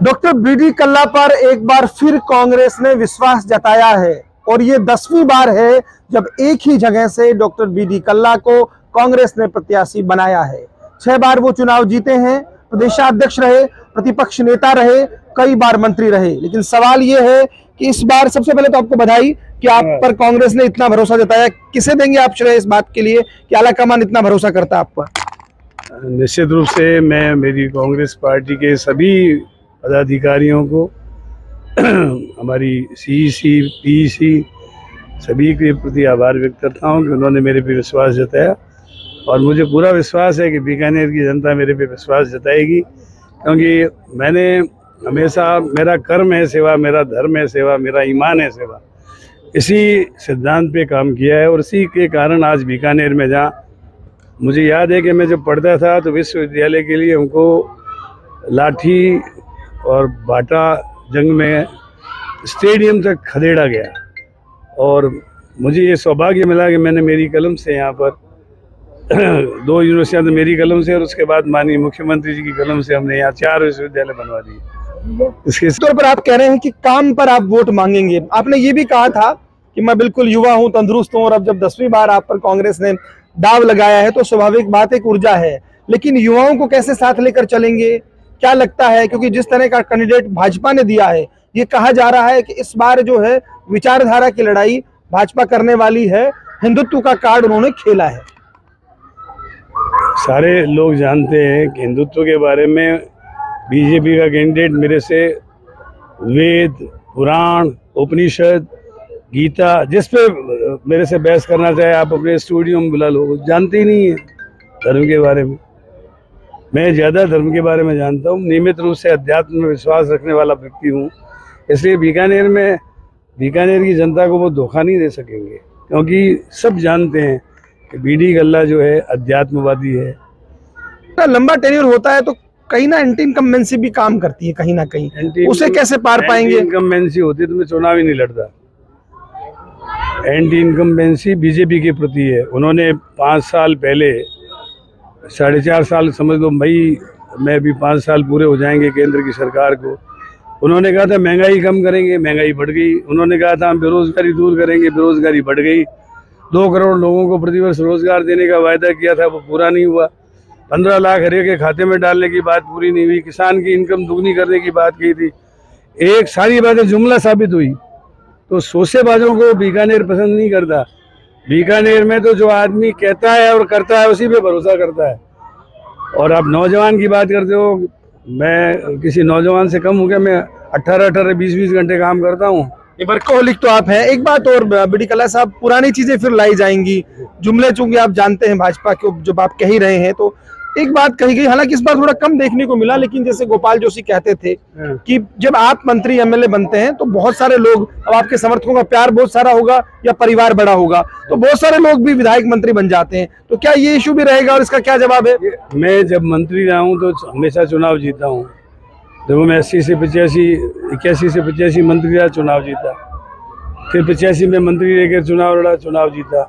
Doctor BD कल्ला पर एक बार फिर कांग्रेस ने विश्वास जताया है और ये 10वीं बार है जब एक ही जगह से डॉक्टर बीडी कल्ला को कांग्रेस ने प्रत्याशी बनाया है। 6 बार वो चुनाव जीते हैं, प्रदेशाध्यक्ष रहे, प्रतिपक्ष नेता रहे, कई बार मंत्री रहे। लेकिन सवाल ये है कि इस बार सबसे पहले तो आपको बधाई कि आप पर कांग्रेस ने इतना भरोसा जताया। किसे देंगे आप श्रेय इस बात के लिए कि आलाकमान इतना भरोसा करता है आप पर? निश्चित रूप से मैं मेरी कांग्रेस पार्टी के सभी पदाधिकारियों को हमारी सीईसी पीईसी सभी के प्रति आभार व्यक्त करता हूं कि उन्होंने मेरे पे विश्वास जताया और मुझे पूरा विश्वास है कि बीकानेर की जनता मेरे पे विश्वास जताएगी, क्योंकि मैंने हमेशा मेरा कर्म है सेवा, मेरा धर्म है सेवा, मेरा ईमान है सेवा, इसी सिद्धांत पे काम किया है। और इसी के कारण आज बीकानेर में जहाँ मुझे याद है कि मैं जब पढ़ता था तो विश्वविद्यालय के लिए हमको लाठी और बाटा जंग में स्टेडियम तक खदेड़ा गया और मुझे ये सौभाग्य मिला कि मैंने मेरी कलम से यहाँ पर 2 यूनिवर्सिटियाँ तो मेरी कलम से और उसके बाद माननीय मुख्यमंत्री जी की कलम से हमने यहाँ 4 विश्वविद्यालय बनवा दिए। इसके तौर पर आप कह रहे हैं कि काम पर आप वोट मांगेंगे। आपने ये भी कहा था कि मैं बिल्कुल युवा हूँ, तंदुरुस्त हूँ, और अब जब 10वीं बार आप पर कांग्रेस ने दाव लगाया है तो स्वाभाविक बात एक ऊर्जा है, लेकिन युवाओं को कैसे साथ लेकर चलेंगे, क्या लगता है? क्योंकि जिस तरह का कैंडिडेट भाजपा ने दिया है, ये कहा जा रहा है कि इस बार जो है विचारधारा की लड़ाई भाजपा करने वाली है, हिंदुत्व का कार्ड उन्होंने खेला है। सारे लोग जानते हैं कि हिंदुत्व के बारे में बीजेपी का कैंडिडेट मेरे से वेद, पुराण, उपनिषद, गीता, जिस पे मेरे से बहस करना चाहे आप अपने स्टूडियो में बुला लो, जानते ही नहीं है धर्म के बारे में। मैं ज़्यादा धर्म के बारे में जानता हूँ, नियमित रूप से अध्यात्म में विश्वास रखने वाला व्यक्ति हूँ, इसलिए बीकानेर की जनता को वो धोखा नहीं दे सकेंगे, क्योंकि सब जानते हैं कि बीडी कल्ला जो है अध्यात्मवादी है। लंबा टेन्योर होता है तो कहीं ना एंटी इनकम्बेंसी भी काम करती है, कहीं ना कहीं उसे कैसे पार पाएंगे? इनकम्बेंसी होती तो मैं चुनाव ही नहीं लड़ता। एंटी इनकम्बेंसी बीजेपी के प्रति है। उन्होंने 5 साल पहले 4.5 साल समझ लो, मई में भी 5 साल पूरे हो जाएंगे केंद्र की सरकार को। उन्होंने कहा था महंगाई कम करेंगे, महंगाई बढ़ गई। उन्होंने कहा था हम बेरोजगारी दूर करेंगे, बेरोजगारी बढ़ गई। 2 करोड़ लोगों को प्रतिवर्ष रोजगार देने का वायदा किया था, वो पूरा नहीं हुआ। 15 लाख हर एक के खाते में डालने की बात पूरी नहीं हुई। किसान की इनकम दुगनी करने की बात की थी। एक सारी बातें जुमला साबित हुई। तो सोसेबाजों को बीकानेर पसंद नहीं करता। बीकानेर में तो जो आदमी कहता है और करता है उसी पे भरोसा करता है। और आप नौजवान की बात करते हो, मैं किसी नौजवान से कम हूँ क्या? मैं 18-18, 20-20 घंटे काम करता हूँ। वर्कोहलिक तो आप हैं। एक बात और बीडी कल्ला साहब, पुरानी चीजें फिर लाई जाएंगी, जुमले चूंकि आप जानते हैं भाजपा के, जब आप कह ही रहे हैं तो एक बात कही गई, हालांकि इस बार थोड़ा कम देखने को मिला, लेकिन जैसे गोपाल जोशी कहते थे कि जब आप मंत्री एमएलए बनते हैं तो बहुत सारे लोग, अब आपके समर्थकों का प्यार बहुत सारा होगा या परिवार बड़ा होगा, तो बहुत सारे लोग भी विधायक मंत्री बन जाते हैं, तो क्या ये इशू भी रहेगा और इसका क्या जवाब है? मैं जब मंत्री रहा हूँ तो हमेशा चुनाव जीता हूँ। जब मैं 81 से 85 मंत्री रहा, चुनाव जीता। फिर 85 में मंत्री रहकर चुनाव लड़ा, चुनाव जीता।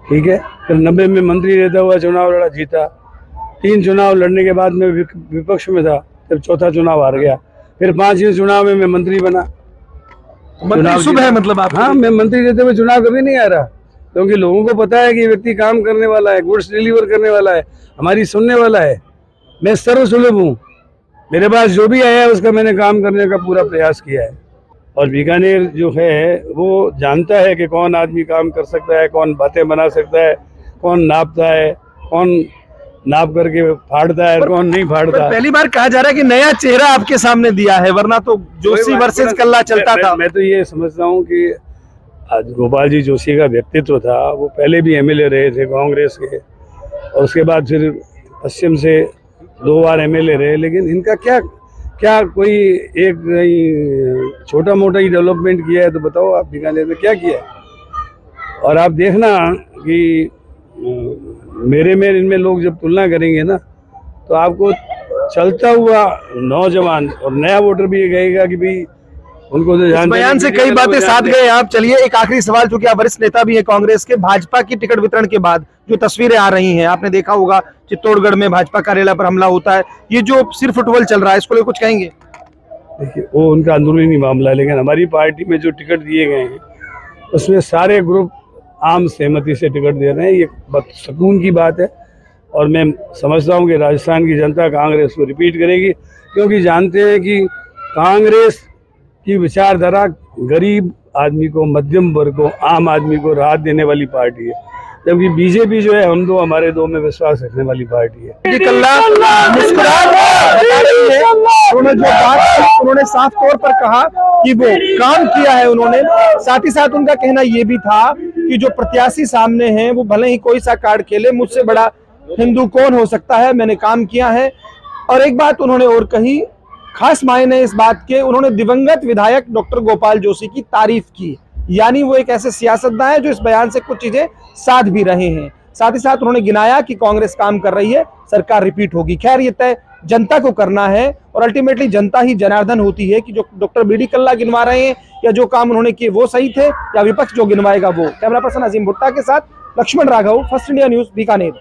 ठीक है। फिर 90 में मंत्री रहता हुआ चुनाव लड़ा, जीता। 3 चुनाव लड़ने के बाद मैं विपक्ष में था, फिर 4था चुनाव हार गया। फिर 5वें चुनाव में मैं मंत्री बना। मंत्री शुभ है मतलब आप? हाँ, मैं मंत्री रहते हुए चुनाव कभी नहीं आ रहा, क्योंकि लोगों को पता है कि ये व्यक्ति काम करने वाला है, गुड्स डिलीवर करने वाला है, हमारी सुनने वाला है। मैं सर्वसुलभ हूँ। मेरे पास जो भी आया है उसका मैंने काम करने का पूरा प्रयास किया है। और बीकानेर जो है वो जानता है कि कौन आदमी काम कर सकता है, कौन बातें बना सकता है, कौन नापता है, कौन नाप करके फाड़ता है, कौन नहीं फाड़ता। पहली बार कहा जा रहा है कि नया चेहरा आपके सामने दिया है, वरना तो जोशी वर्सेस कल्ला चलता था। मैं तो ये समझता हूँ कि आज गोपाल जी जोशी का व्यक्तित्व था, वो पहले भी एमएलए रहे थे कांग्रेस के, और उसके बाद फिर पश्चिम से 2 बार एमएलए रहे, लेकिन इनका क्या कोई एक छोटा मोटा ही डेवलपमेंट किया है तो बताओ आप बीकानेर में क्या किया है? और आप देखना कि मेरे में इनमें लोग जब तुलना करेंगे ना, तो आपको चलता हुआ नौजवान और नया वोटर भी ये कहेगा कि भाई उनको तो इस जानते बयान नहीं, से मीडिया कई वाले बातें वो साथ जानते गए आप। चलिए एक आखिरी सवाल, चूंकि आप वरिष्ठ नेता भी हैं कांग्रेस के, भाजपा की टिकट वितरण के बाद जो तस्वीरें आ रही हैं, आपने देखा होगा चित्तौड़गढ़ में भाजपा कार्यालय पर हमला होता है, ये जो सिर फुटबॉल चल रहा है, इसको लेकर कुछ कहेंगे? हैं। देखिए वो उनका अंदरूनी मामला है, लेकिन हमारी पार्टी में जो टिकट दिए गए हैं उसमें सारे ग्रुप आम सहमति से टिकट दे रहे हैं। ये बहुत सुकून की बात है और मैं समझता हूँ कि राजस्थान की जनता कांग्रेस को रिपीट करेगी, क्योंकि जानते हैं कि कांग्रेस की विचारधारा गरीब आदमी को, मध्यम वर्ग को, आम आदमी को राहत देने वाली पार्टी है, जबकि बीजेपी जो है हमारे दो में विश्वास रखने वाली पार्टी है। बीडी कल्ला मुस्कुराहट बता रही है। उन्होंने जो बात की, उन्होंने साफ तौर पर कहा कि वो काम किया है उन्होंने। साथ ही साथ उनका कहना ये भी था कि जो प्रत्याशी सामने हैं वो भले ही कोई सा कार्ड खेले, मुझसे बड़ा हिंदू कौन हो सकता है, मैंने काम किया है। और एक बात उन्होंने और कही, खास मायने इस बात के, उन्होंने दिवंगत विधायक डॉक्टर गोपाल जोशी की तारीफ की, यानी वो एक ऐसे सियासतदान है जो इस बयान से कुछ चीजें साध भी रहे हैं। साथ ही साथ उन्होंने गिनाया कि कांग्रेस काम कर रही है, सरकार रिपीट होगी। खैर ये तय जनता को करना है और अल्टीमेटली जनता ही जनार्दन होती है कि जो डॉक्टर बीडी कल्ला गिनवा रहे हैं या जो काम उन्होंने किए वो सही थे या विपक्ष जो गिनवाएगा वो। कैमरा पर्सन अजीम भुट्टा के साथ Laxman Raghav, first India news, Bikaner.